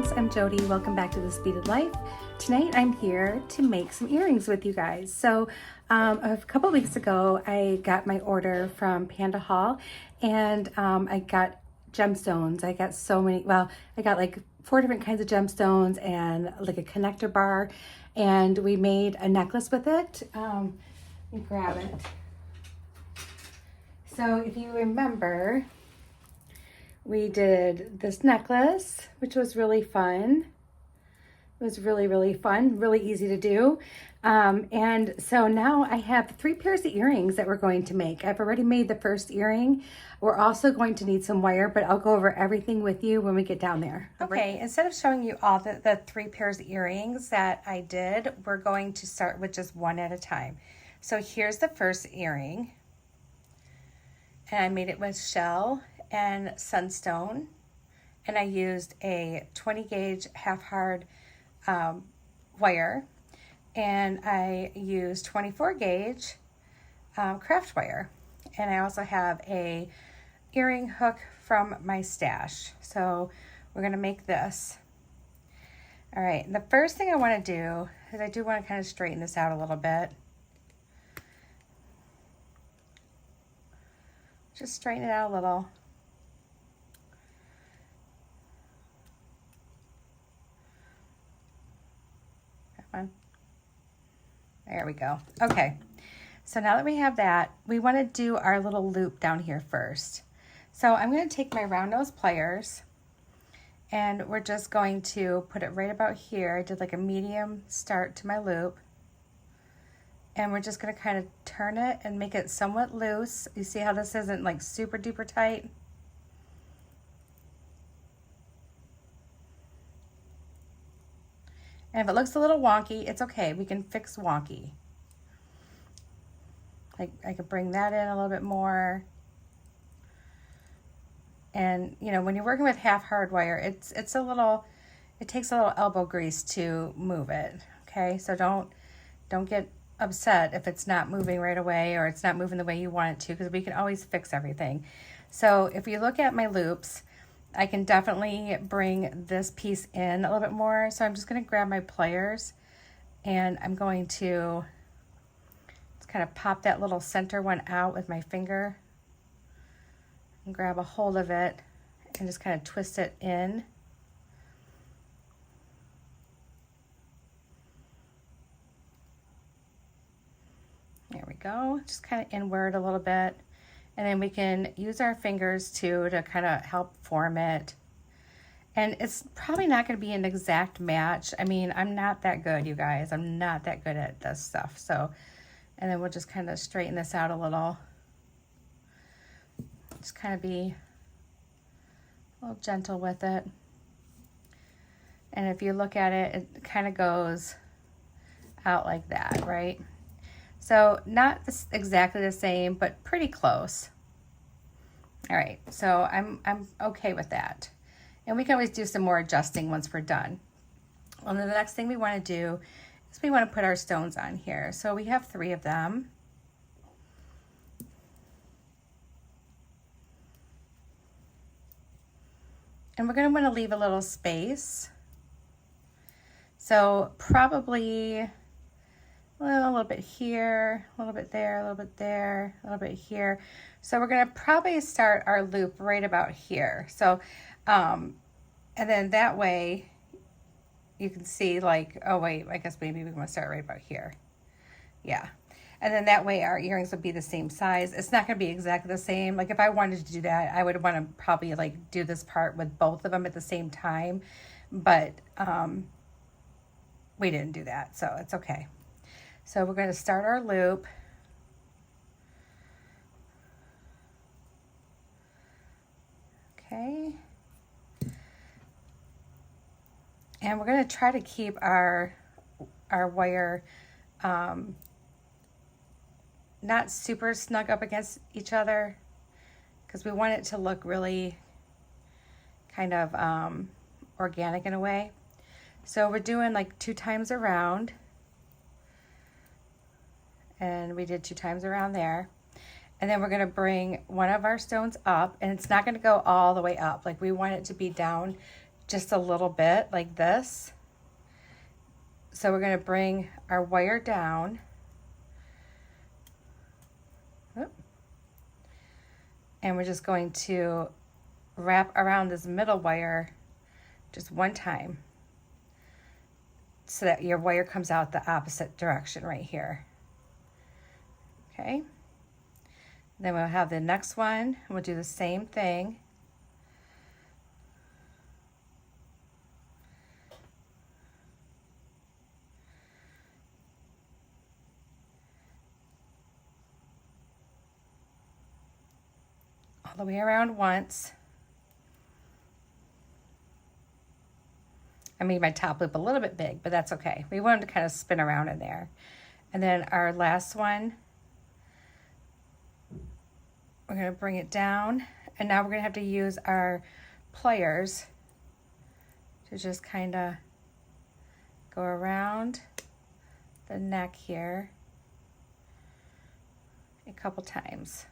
friends, I'm Jody. Welcome back to This Beaded Life. Tonight I'm here to make some earrings with you guys. So a couple of weeks ago I got my order from Pandahall and I got gemstones. I got so many, well, I got like 4 different kinds of gemstones and like a connector bar, and we made a necklace with it. Let me grab it. So if you remember, we did this necklace, which was really fun. It was really fun, really easy to do. And so now I have 3 pairs of earrings that we're going to make. I've already made the first earring. We're also going to need some wire, but I'll go over everything with you when we get down there. Okay, instead of showing you all the 3 pairs of earrings that I did, we're going to start with just one at a time. So here's the first earring. And I made it with shell and sunstone, and I used a 20 gauge half hard wire, and I used 24 gauge craft wire, and I also have a earring hook from my stash. So we're gonna make this. All right, and the first thing I want to do is I do want to kind of straighten this out a little bit. Just straighten it out a little. There we go. Okay, so now that we have that, we want to do our little loop down here first. So I'm going to take my round nose pliers, and we're just going to put it right about here. I did like a medium start to my loop, and we're just going to kind of turn it and make it somewhat loose. You see how this isn't like super duper tight? And if it looks a little wonky, it's okay. We can fix wonky. I could bring that in a little bit more. And you know, when you're working with half hard wire, it takes a little elbow grease to move it. Okay, so don't get upset if it's not moving right away or it's not moving the way you want it to, because we can always fix everything. So if you look at my loops, I can definitely bring this piece in a little bit more. So I'm just going to grab my pliers, and I'm going to just kind of pop that little center one out with my finger and grab a hold of it and just kind of twist it in. There we go. Just kind of inward a little bit. And then we can use our fingers to kind of help form it. And it's probably not going to be an exact match. I mean, I'm not that good, you guys. I'm not that good at this stuff. So, and then we'll just kind of straighten this out a little. Just kind of be a little gentle with it. And if you look at it, it kind of goes out like that, right? So not exactly the same, but pretty close. All right, so I'm okay with that. And we can always do some more adjusting once we're done. Well, then the next thing we want to do is we want to put our stones on here. So we have 3 of them. And we're going to want to leave a little space. So probably a little bit here, a little bit there, a little bit there, a little bit here. So we're going to probably start our loop right about here. So, and then that way you can see like, oh wait, I guess maybe we want to start right about here. Yeah. And then that way our earrings would be the same size. It's not going to be exactly the same. Like if I wanted to do that, I would want to probably like do this part with both of them at the same time. But we didn't do that, so it's okay. So we're going to start our loop. Okay. And we're going to try to keep our wire not super snug up against each other, because we want it to look really kind of organic in a way. So we're doing like 2 times around. And we did 2 times around there. And then we're going to bring one of our stones up, and it's not going to go all the way up. Like we want it to be down just a little bit like this. So we're going to bring our wire down. And we're just going to wrap around this middle wire just one time so that your wire comes out the opposite direction right here. Okay. Then we'll have the next one. We'll do the same thing. All the way around once. I made my top loop a little bit big, but that's okay. We want them to kind of spin around in there. And then our last one, we're going to bring it down. And now we're going to have to use our pliers to just kind of go around the neck here a couple times.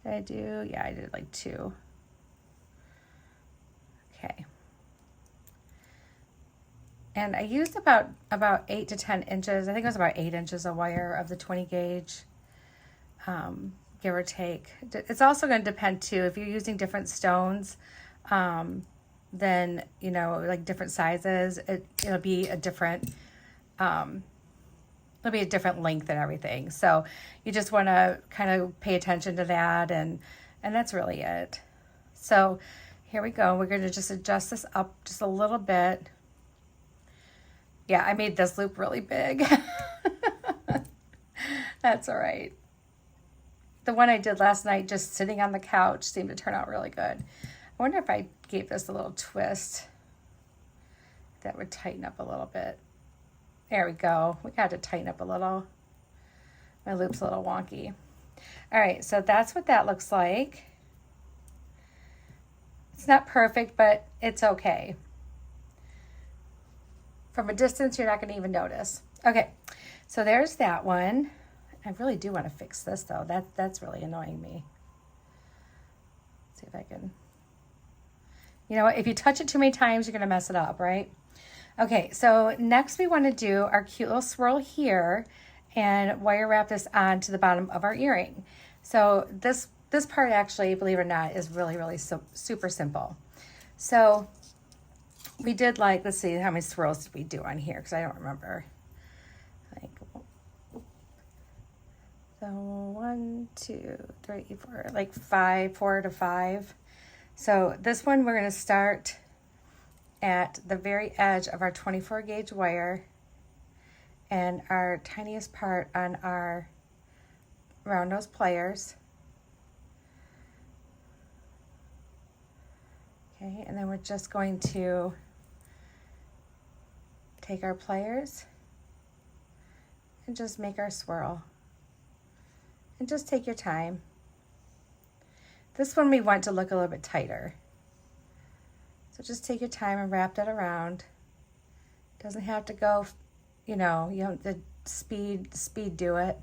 Did I do? Yeah, I did like 2. Okay. And I used about 8 to 10 inches. I think it was about 8 inches of wire of the 20 gauge, give or take. It's also going to depend too, if you're using different stones, then, you know, like different sizes, it'll be a different, it'll be a different length and everything. So you just want to kind of pay attention to that, and that's really it. So here we go. We're going to just adjust this up just a little bit. Yeah, I made this loop really big. That's all right. The one I did last night just sitting on the couch seemed to turn out really good. I wonder if I gave this a little twist, that would tighten up a little bit. There we go. We got to tighten up a little. My loop's a little wonky. All right, so that's what that looks like. It's not perfect, but it's okay. From a distance, you're not going to even notice. Okay, so there's that one. I really do want to fix this, though. That's really annoying me. Let's see if I can. You know what? If you touch it too many times, you're going to mess it up, right? Okay, so next we want to do our cute little swirl here and wire wrap this on to the bottom of our earring. So this part actually, believe it or not, is really super simple. So we did like, let's see, how many swirls did we do on here? Because I don't remember. Like, so 1, 2, 3, 4, like 4 to 5. So this one we're going to start at the very edge of our 24 gauge wire and our tiniest part on our round nose pliers. Okay, and then we're just going to take our pliers and just make our swirl. And just take your time. This one we want to look a little bit tighter. So just take your time and wrap that around. Doesn't have to go, you know, you don't have to speed do it.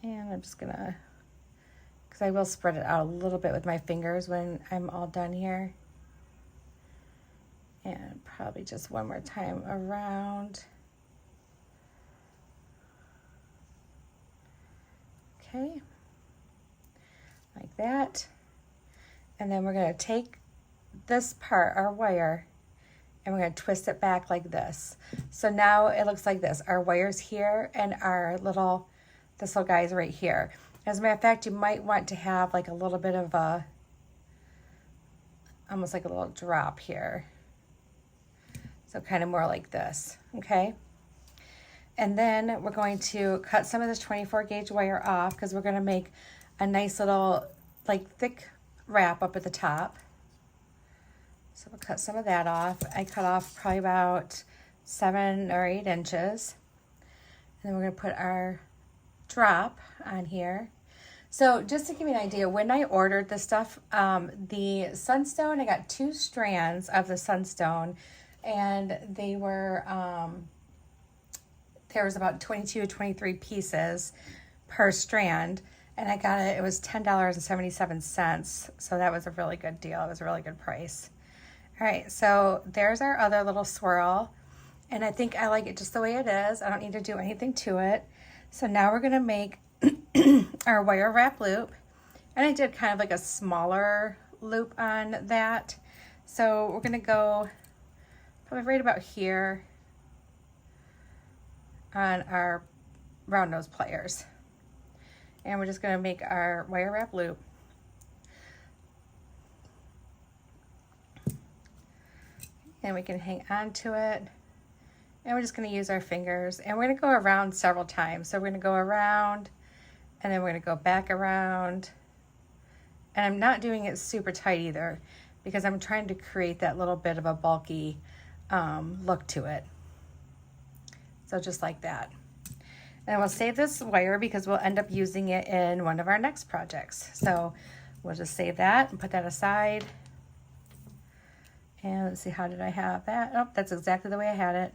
And I'm just gonna, because I will spread it out a little bit with my fingers when I'm all done here. And probably just one more time around. Okay, like that. And then we're gonna take this part, our wire, and we're gonna twist it back like this. So now it looks like this. Our wire's here and our this little guy's right here. As a matter of fact, you might want to have like a little bit of a, almost like a little drop here. So kind of more like this, okay? And then we're going to cut some of this 24 gauge wire off because we're gonna make a nice little like thick wrap up at the top. So we'll cut some of that off. I cut off probably about 7 or 8 inches. And then we're gonna put our drop on here. So just to give you an idea, when I ordered this stuff, the sunstone, I got 2 strands of the sunstone, and they were, there was about 22 or 23 pieces per strand, and I got it, it was $10.77. So that was a really good deal. It was a really good price. All right, so there's our other little swirl, and I think I like it just the way it is. I don't need to do anything to it. So now we're gonna make our wire wrap loop, and I did kind of like a smaller loop on that. So we're gonna go probably right about here on our round nose pliers, and we're just gonna make our wire wrap loop. And we can hang on to it, and we're just gonna use our fingers, and we're gonna go around several times. So we're gonna go around, and then we're gonna go back around. And I'm not doing it super tight either, because I'm trying to create that little bit of a bulky look to it. So just like that. And we'll save this wire because we'll end up using it in one of our next projects. So we'll just save that and put that aside. And let's see, how did I have that? Oh, that's exactly the way I had it.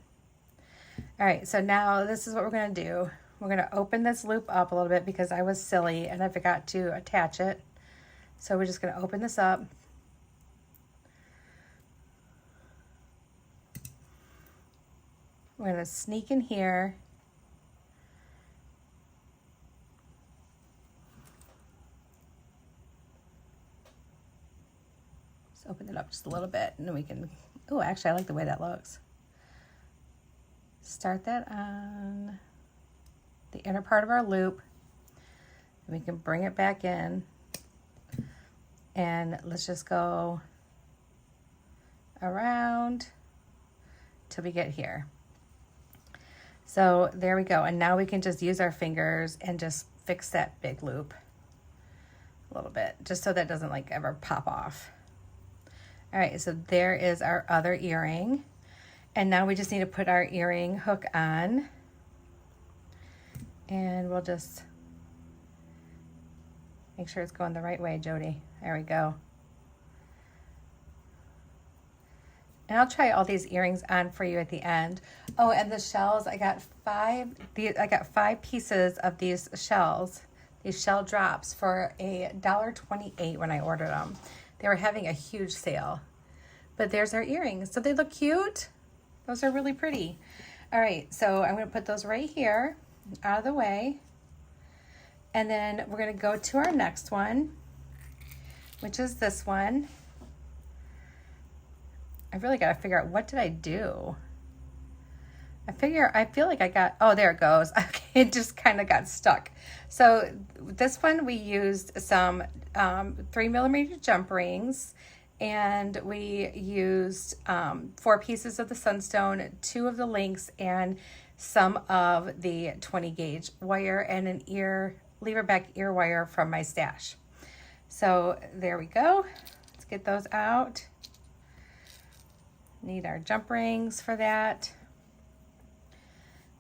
All right, so now this is what we're gonna do. We're gonna open this loop up a little bit because I was silly and I forgot to attach it. So we're just gonna open this up. We're gonna sneak in here. Just open it up just a little bit, and then we can, oh, actually I like the way that looks. Start that on the inner part of our loop, and we can bring it back in, and let's just go around till we get here. So there we go, and now we can just use our fingers and just fix that big loop a little bit, just so that doesn't like ever pop off. All right, so there is our other earring. And now we just need to put our earring hook on, and we'll just make sure it's going the right way, Jody. There we go. And I'll try all these earrings on for you at the end. Oh, and the shells, I got 5 pieces of these shells, these shell drops, for $1.28 when I ordered them. They were having a huge sale. But there's our earrings. So they look cute. Those are really pretty. All right, so I'm gonna put those right here, out of the way. And then we're gonna go to our next one, which is this one. I really gotta figure out, what did I do? I feel like I got, oh, there it goes. Okay, it just kind of got stuck. So this one, we used some 3mm jump rings, and we used 4 pieces of the sunstone, 2 of the links, and some of the 20 gauge wire, and an lever back ear wire from my stash. So there we go. Let's get those out. Need our jump rings for that.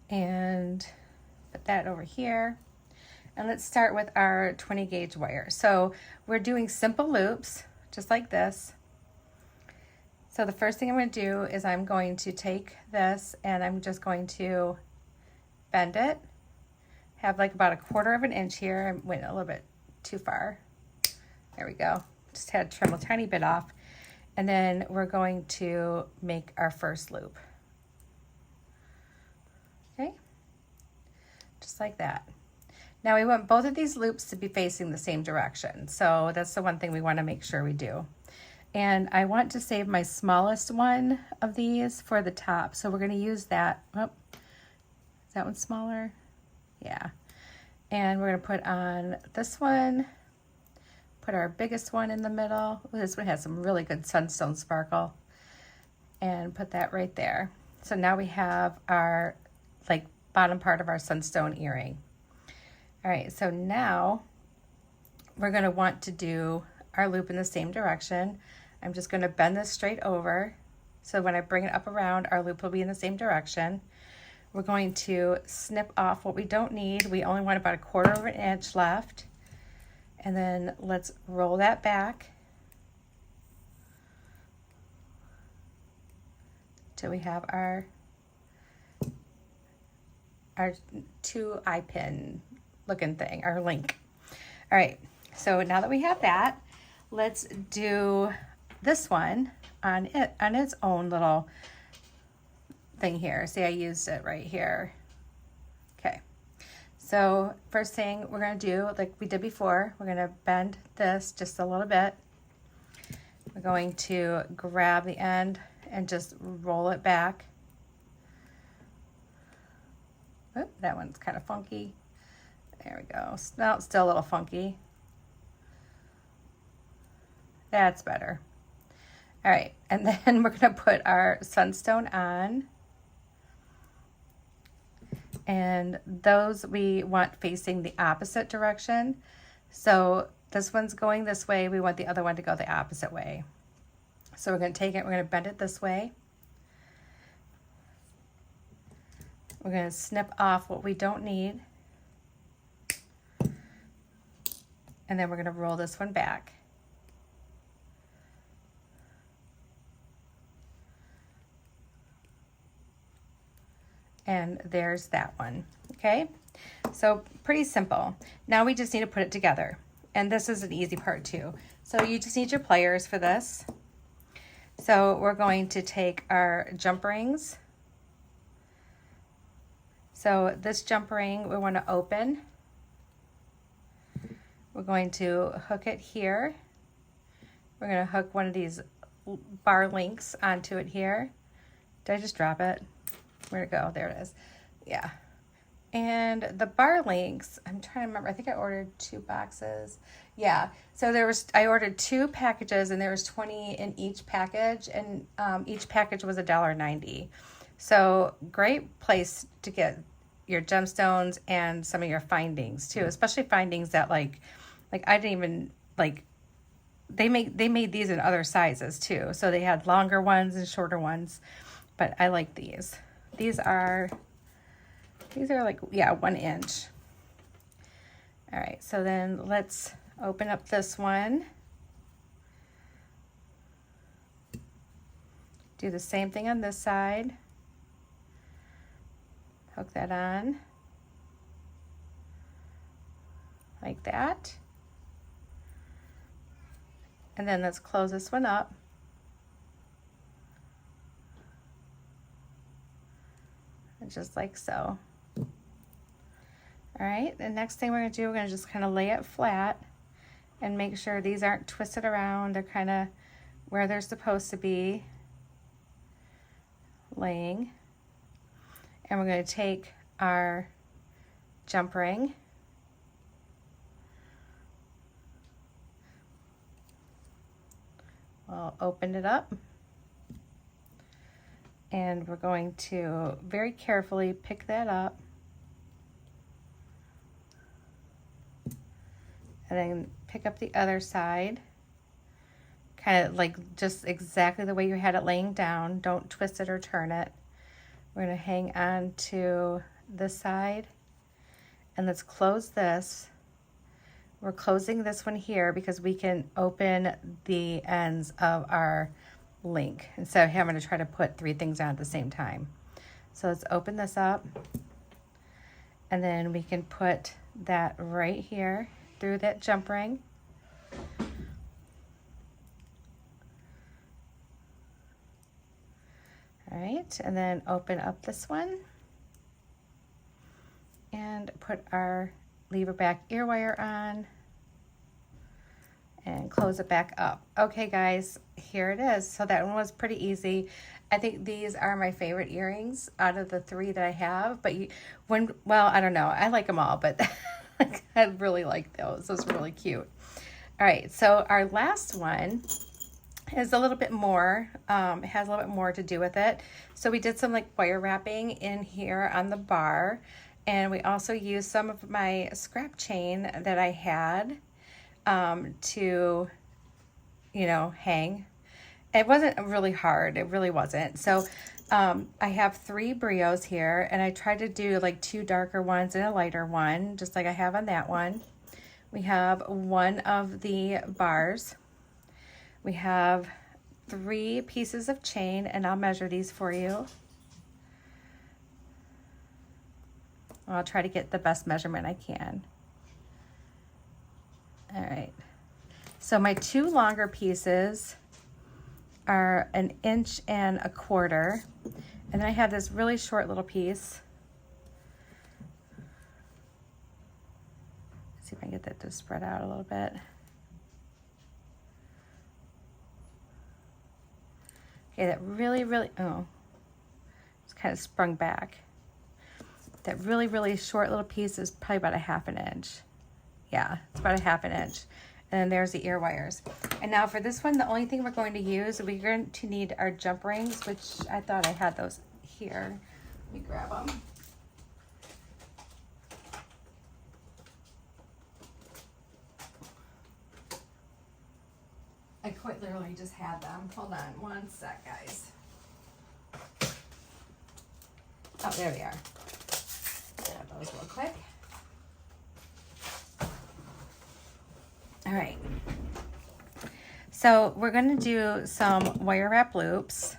And put that over here. And let's start with our 20 gauge wire. So we're doing simple loops, just like this. So the first thing I'm going to do is I'm going to take this, and I'm just going to bend it. Have like about 1/4 of an inch here. I went a little bit too far. There we go. Just had to trim a tiny bit off. And then we're going to make our first loop. Okay, just like that. Now we want both of these loops to be facing the same direction. So that's the one thing we want to make sure we do. And I want to save my smallest one of these for the top. So we're going to use that. Oh, is that one smaller? Yeah. And we're going to put on this one, put our biggest one in the middle. This one has some really good sunstone sparkle. And put that right there. So now we have our like bottom part of our sunstone earring. All right, so now we're going to want to do our loop in the same direction. I'm just going to bend this straight over, so when I bring it up around, our loop will be in the same direction. We're going to snip off what we don't need. We only want about 1/4 of an inch left. And then let's roll that back till we have our 2 eye pin looking thing, our link. All right, so now that we have that, let's do this one on its own little thing here. See, I used it right here. Okay, so first thing we're gonna do, like we did before, we're gonna bend this just a little bit. We're going to grab the end and just roll it back. Oop, that one's kind of funky. There we go. No, it's still a little funky. That's better. All right, and then we're gonna put our sunstone on. And those we want facing the opposite direction. So this one's going this way. We want the other one to go the opposite way. So we're gonna take it, we're gonna bend it this way. We're going to snip off what we don't need. And then we're going to roll this one back. And there's that one. Okay, so pretty simple. Now we just need to put it together. And this is an easy part too. So you just need your pliers for this. So we're going to take our jump rings. So this jump ring we want to open. We're going to hook it here. We're going to hook one of these bar links onto it here. Did I just drop it? Where'd it go? There it is. Yeah. And the bar links, I'm trying to remember, I think I ordered 2 boxes. Yeah, so I ordered 2 packages and there was 20 in each package, and each package was $1.90. So great place to get your gemstones and some of your findings too, especially findings that like I didn't even like, they made these in other sizes too. So they had longer ones and shorter ones, but I like these. These are like, yeah, 1 inch. All right, so then let's open up this one. Do the same thing on this side. Hook that on like that. And then let's close this one up. And just like so. All right, the next thing we're gonna do, we're gonna just kind of lay it flat and make sure these aren't twisted around. They're kind of where they're supposed to be laying. And we're going to take our jump ring, we'll open it up, and we're going to very carefully pick that up, and then pick up the other side, kind of like just exactly the way you had it laying down. Don't twist it or turn it. We're going to hang on to this side, and let's close this. We're closing this one here because we can open the ends of our link instead of having to try to put 3 things on at the same time. So let's open this up, and then we can put that right here through that jump ring. All right, and then open up this one and put our lever back ear wire on and close it back up. Okay guys, here it is. So that one was pretty easy. I think these are my favorite earrings out of the 3 that I have, but well, I don't know, I like them all, but I really like those. Those are really cute. All right, so our last one is a little bit more, it has a little bit more to do with it. So we did some like wire wrapping in here on the bar, and we also used some of my scrap chain that I had to, you know, hang. It wasn't really hard, it really wasn't. So I have 3 brios here, and I tried to do like 2 darker ones and a lighter one, just like I have on that one. We have one of the bars. We have 3 pieces of chain, and I'll measure these for you. I'll try to get the best measurement I can. All right. So my 2 longer pieces are 1.25 inches. And then I have this really short little piece. Let's see if I can get that to spread out a little bit. Okay, that really, oh, it's kind of sprung back. That really short little piece is probably about 1/2 inch. Yeah, it's about 1/2 inch. And then there's the ear wires. And now for this one, the only thing we're going to use, we're going to need our jump rings, which I thought I had those here. Let me grab them. I quite literally just had them. Hold on one sec, guys. Oh, there we are. Grab those real quick. All right. So we're going to do some wire wrap loops.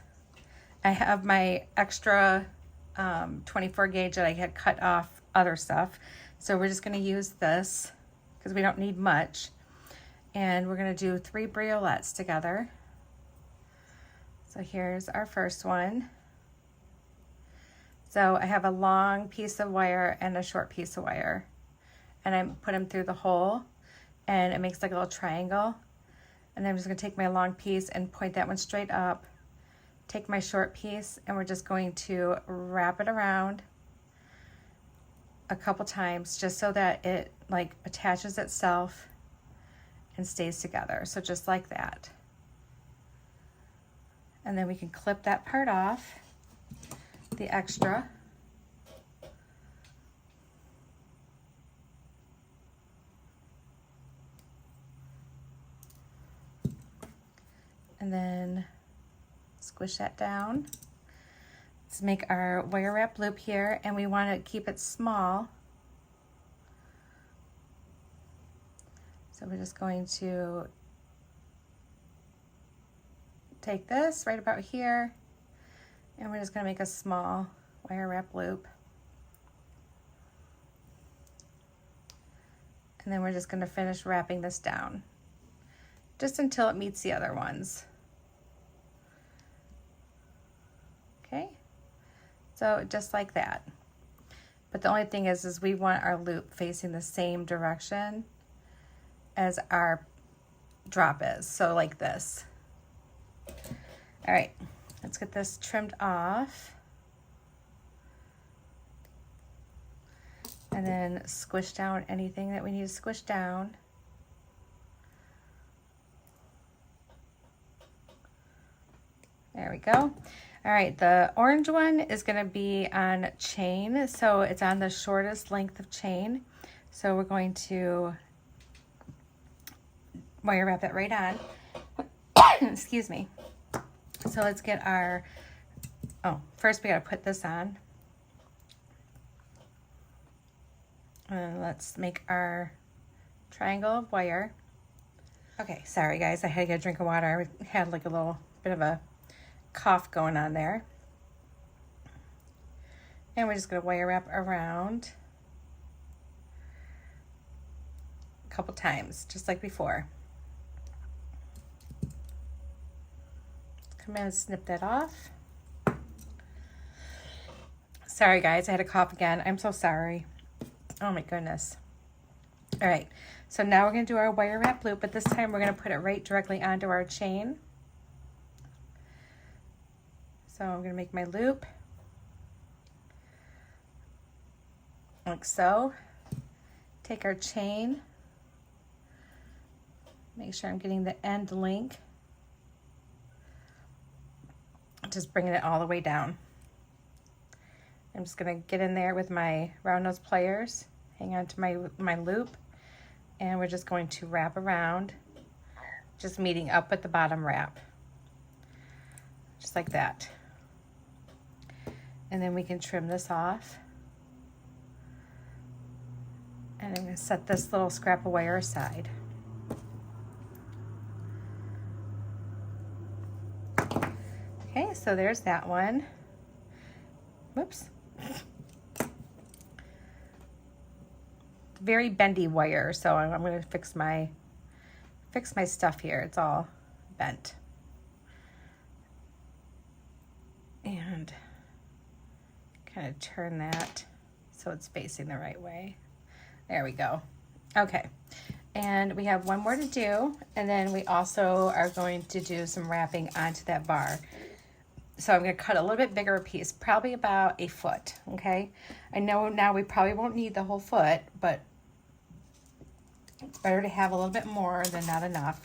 I have my extra 24 gauge that I had cut off other stuff. So we're just going to use this because we don't need much. And we're going to do 3 briolets together. So here's our first one. So I have a long piece of wire and a short piece of wire. And I put them through the hole and it makes like a little triangle. And then I'm just going to take my long piece and point that one straight up. Take my short piece and we're just going to wrap it around a couple times just so that it like attaches itself and stays together. So just like that. And then we can clip that part off, the extra. And then squish that down. Let's make our wire wrap loop here, and we want to keep it small. So we're just going to take this right about here, and we're just going to make a small wire wrap loop. And then we're just going to finish wrapping this down just until it meets the other ones. Okay, so just like that. But the only thing is we want our loop facing the same direction as our drop is, so like this. All right, let's get this trimmed off. And then squish down anything that we need to squish down. There we go. All right, the orange one is gonna be on chain, so it's on the shortest length of chain. So we're going to wire wrap it right on. Excuse me. So let's get our, first we gotta put this on. And let's make our triangle of wire. Okay, sorry guys, I had to get a drink of water. I had like a little bit of a cough going on there. And we're just gonna wire wrap around a couple times, just like before. Come in and snip that off. Sorry guys, I had a cough again. I'm so sorry. Oh my goodness. All right, so now we're gonna do our wire wrap loop, but this time we're gonna put it right directly onto our chain. So I'm gonna make my loop like so. Take our chain, make sure I'm getting the end link. Just bringing it all the way down. I'm just gonna get in there with my round nose pliers, hang on to my loop, and we're just going to wrap around, just meeting up at the bottom wrap, just like that. And then we can trim this off. And I'm going to set this little scrap of wire aside. Okay, so there's that one. Whoops. Very bendy wire, so I'm going to fix my stuff here. It's all bent. And kind of turn that so it's facing the right way. There we go. Okay, and we have one more to do, and then we also are going to do some wrapping onto that bar. So I'm going to cut a little bit bigger piece, probably about 1 foot, okay? I know now we probably won't need the whole foot, but it's better to have a little bit more than not enough.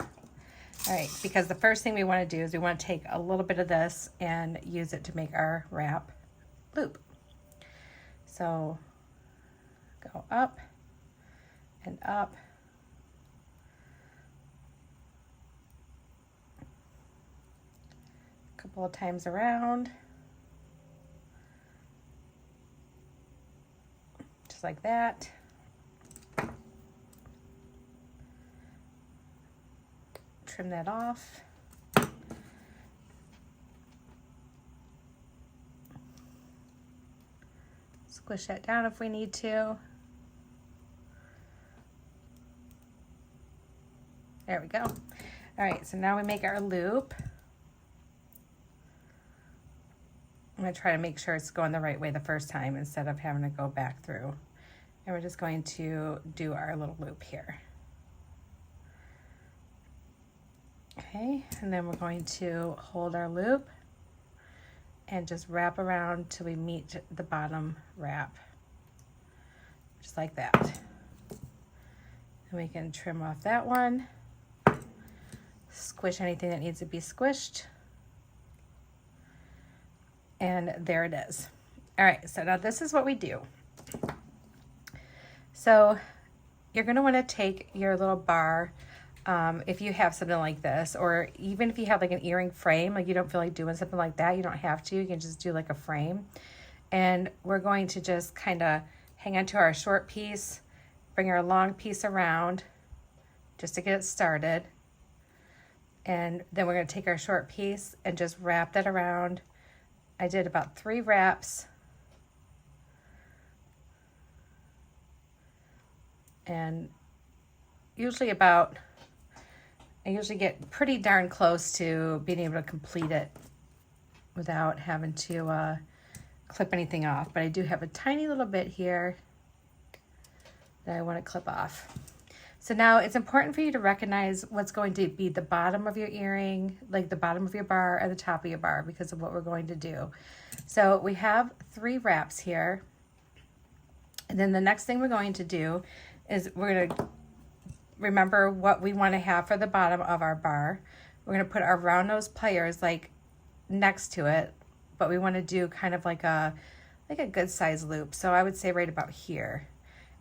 All right, because the first thing we want to do is we want to take a little bit of this and use it to make our wrap loop. So go up and up. A couple of times around. Just like that. Trim that off. Squish that down if we need to. There we go. All right, so now we make our loop. I'm going to try to make sure it's going the right way the first time instead of having to go back through. And we're just going to do our little loop here. Okay, and then we're going to hold our loop and just wrap around till we meet the bottom wrap. Just like that. And we can trim off that one. Squish anything that needs to be squished. And there it is. All right, so now this is what we do. So you're gonna wanna take your little bar, if you have something like this, or even if you have like an earring frame, like you don't feel like doing something like that, you don't have to, you can just do like a frame. And we're going to just kind of hang on to our short piece, bring our long piece around just to get it started. And then we're gonna take our short piece and just wrap that around. I did about 3 wraps. And usually I usually get pretty darn close to being able to complete it without having to clip anything off. But I do have a tiny little bit here that I want to clip off. So now it's important for you to recognize what's going to be the bottom of your earring, like the bottom of your bar or the top of your bar, because of what we're going to do. So we have 3 wraps here. And then the next thing we're going to do is we're going to remember what we want to have for the bottom of our bar. We're going to put our round nose pliers like next to it, but we want to do kind of like a good size loop. So I would say right about here.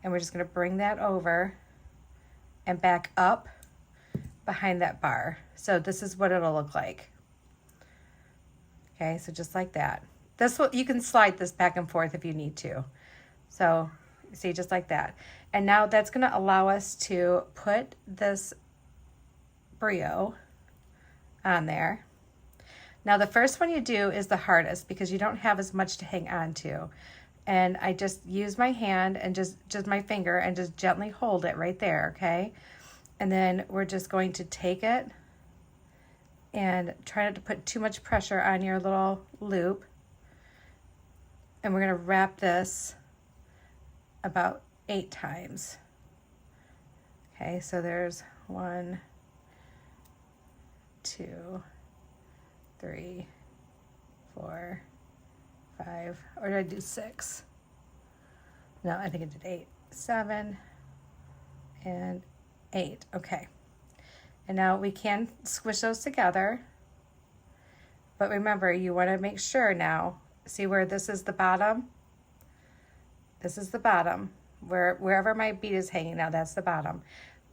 And we're just going to bring that over and back up behind that bar. So this is what it'll look like. Okay, so just like that. You can slide this back and forth if you need to. So see, just like that. And now that's gonna allow us to put this brio on there. Now the first one you do is the hardest because you don't have as much to hang on to. And I just use my hand and just my finger and just gently hold it right there, okay? And then we're just going to take it and try not to put too much pressure on your little loop. And we're gonna wrap this about 8 times. Okay, so there's 1, 2, 3, 4, 5, or did I do 6? No, I think I did 8, 7, and 8. Okay. And now we can squish those together. But remember, you want to make sure now, see where this is the bottom? This is the bottom. Wherever my bead is hanging now, that's the bottom.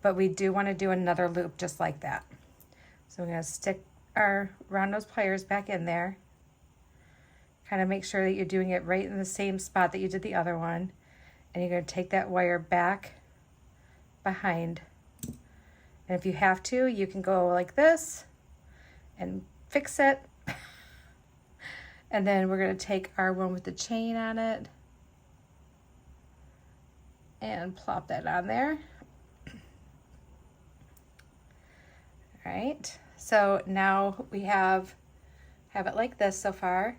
But we do want to do another loop just like that. So we're going to stick our round nose pliers back in there. Kind of make sure that you're doing it right in the same spot that you did the other one. And you're going to take that wire back behind. And if you have to, you can go like this and fix it. And then we're going to take our one with the chain on it and plop that on there. All right, so now we have it like this so far.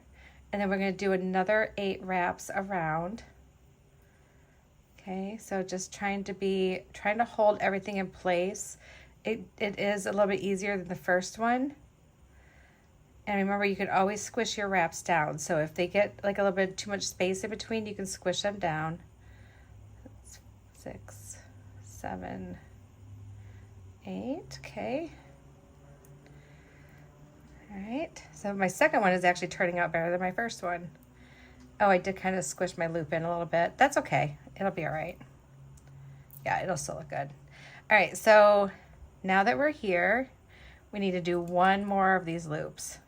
And then we're going to do another 8 wraps around. Okay, so just trying to hold everything in place. It is a little bit easier than the first one. And remember, you can always squish your wraps down. So if they get like a little bit too much space in between, you can squish them down. 6, 7, 8, okay. All right, so my second one is actually turning out better than my first one. Oh, I did kind of squish my loop in a little bit. That's okay, it'll be all right. Yeah, it'll still look good. All right, so now that we're here, we need to do one more of these loops.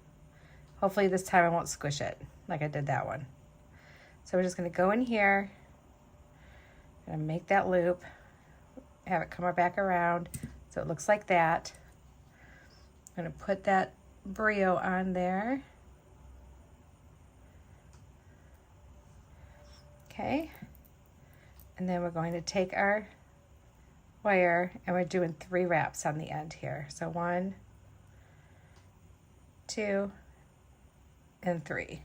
Hopefully this time I won't squish it like I did that one. So we're just gonna go in here, gonna make that loop, have it come back around so it looks like that. I'm gonna put that brio on there. Okay, and then we're going to take our wire and we're doing 3 wraps on the end here. So 1, 2, and 3.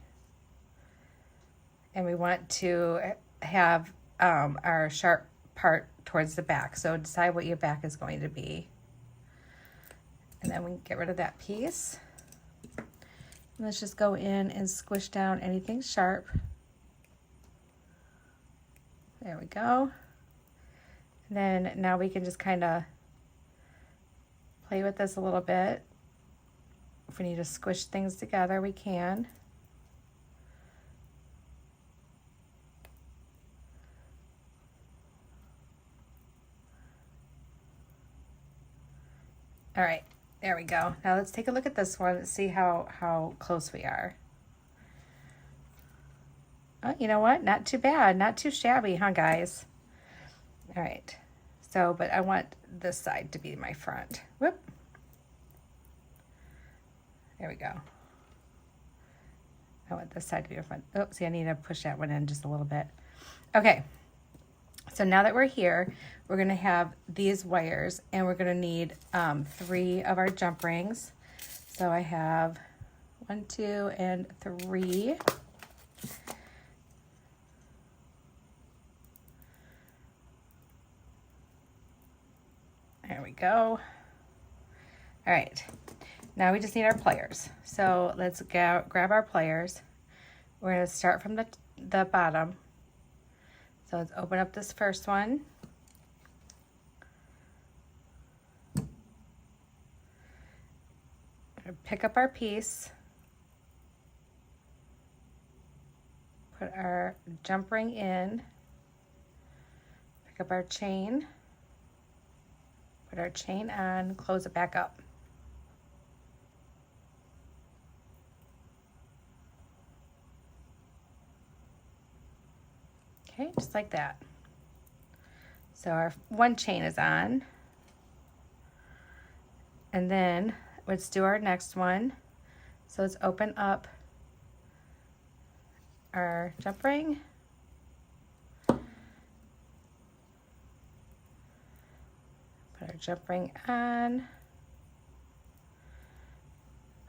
And we want to have our sharp part towards the back. So decide what your back is going to be. And then we can get rid of that piece. Let's just go in and squish down anything sharp. There we go. And then now we can just kind of play with this a little bit. If we need to squish things together, we can. All right, there we go. Now let's take a look at this one and see how close we are. Oh, you know what? Not too bad, not too shabby, huh, guys? All right, so, but I want this side to be my front. Whoop. There we go. I want this side to be my front. Oh, see, I need to push that one in just a little bit. Okay, so now that we're here, we're gonna have these wires and we're gonna need 3 of our jump rings. So I have 1, 2, and 3. There we go. All right, now we just need our pliers. So let's grab our pliers. We're gonna start from the bottom. So let's open up this first one. We're gonna pick up our piece. Put our jump ring in. Pick up our chain. Put our chain on, close it back up. Okay, just like that. So our one chain is on. And then let's do our next one. So let's open up our jump ring. Put our jump ring on,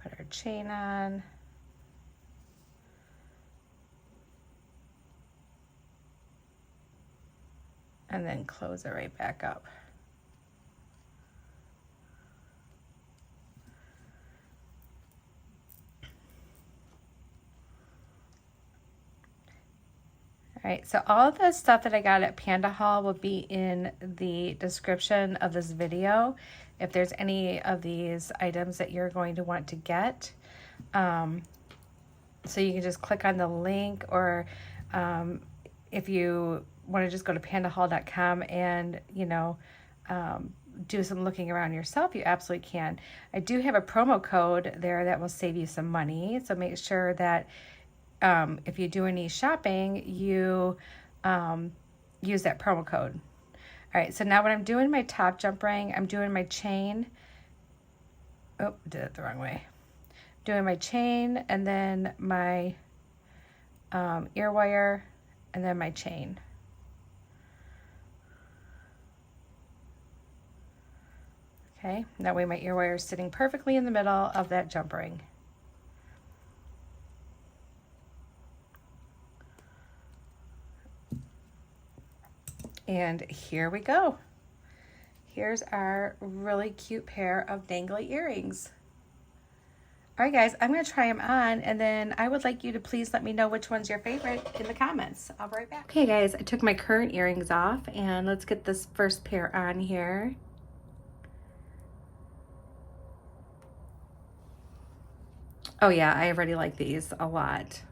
put our chain on, and then close it right back up. All right, so all of the stuff that I got at Pandahall will be in the description of this video. If there's any of these items that you're going to want to get. So you can just click on the link, or if you want to just go to pandahall.com and, you know, do some looking around yourself, you absolutely can. I do have a promo code there that will save you some money. So make sure that if you do any shopping, you use that promo code. All right, so now when I'm doing my top jump ring, I'm doing my chain. Oh, did it the wrong way. Doing my chain and then my ear wire and then my chain. Okay, that way my ear wire is sitting perfectly in the middle of that jump ring. And here we go. Here's our really cute pair of dangly earrings. All right, guys, I'm gonna try them on, and then I would like you to please let me know which one's your favorite in the comments. I'll be right back. Okay, guys, I took my current earrings off, and let's get this first pair on here. Oh yeah, I already like these a lot.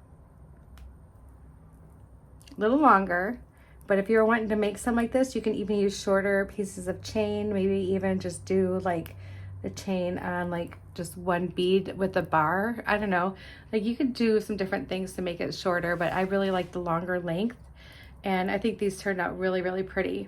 A little longer, but if you're wanting to make some like this, you can even use shorter pieces of chain, maybe even just do like the chain on like just one bead with a bar. I don't know, like you could do some different things to make it shorter, but I really like the longer length, and I think these turned out really, really pretty.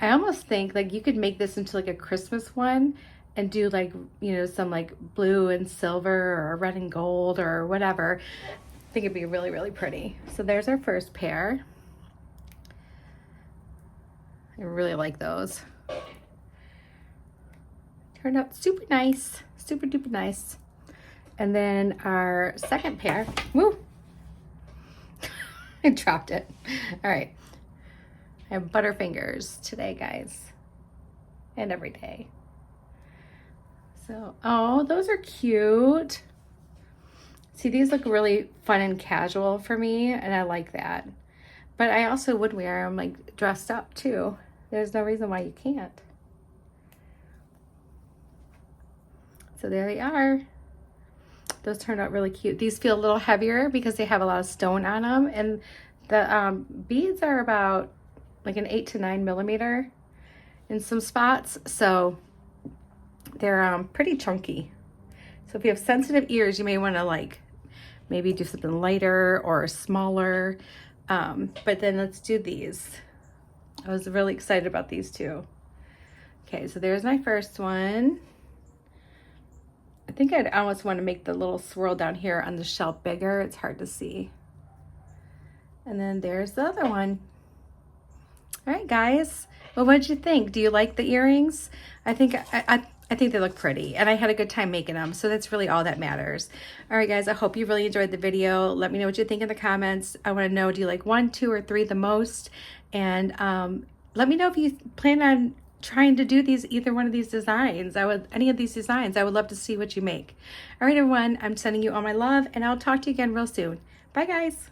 I almost think like you could make this into like a Christmas one and do like, you know, some like blue and silver or red and gold or whatever. I think it'd be really, really pretty. So there's our first pair. I really like those. Turned out super nice, super duper nice. And then our second pair, woo, I dropped it. All right, I have butterfingers today, guys, and every day. So, oh, those are cute. See, these look really fun and casual for me, and I like that. But I also would wear them like dressed up too. There's no reason why you can't. So there they are. Those turned out really cute. These feel a little heavier because they have a lot of stone on them, and the beads are about like an 8 to 9 millimeter in some spots, so they're pretty chunky. So if you have sensitive ears, you may want to like maybe do something lighter or smaller. But then let's do these. I was really excited about these two. Okay, so there's my first one. I think I'd almost want to make the little swirl down here on the shelf bigger. It's hard to see. And then there's the other one. All right, guys. Well, what did you think? Do you like the earrings? I think I think they look pretty, and I had a good time making them, so that's really all that matters. All right, guys, I hope you really enjoyed the video. Let me know what you think in the comments. I want to know, do you like 1, 2, or 3 the most? And let me know if you plan on trying to do either one of these designs. Any of these designs. I would love to see what you make. All right, everyone, I'm sending you all my love, and I'll talk to you again real soon. Bye, guys.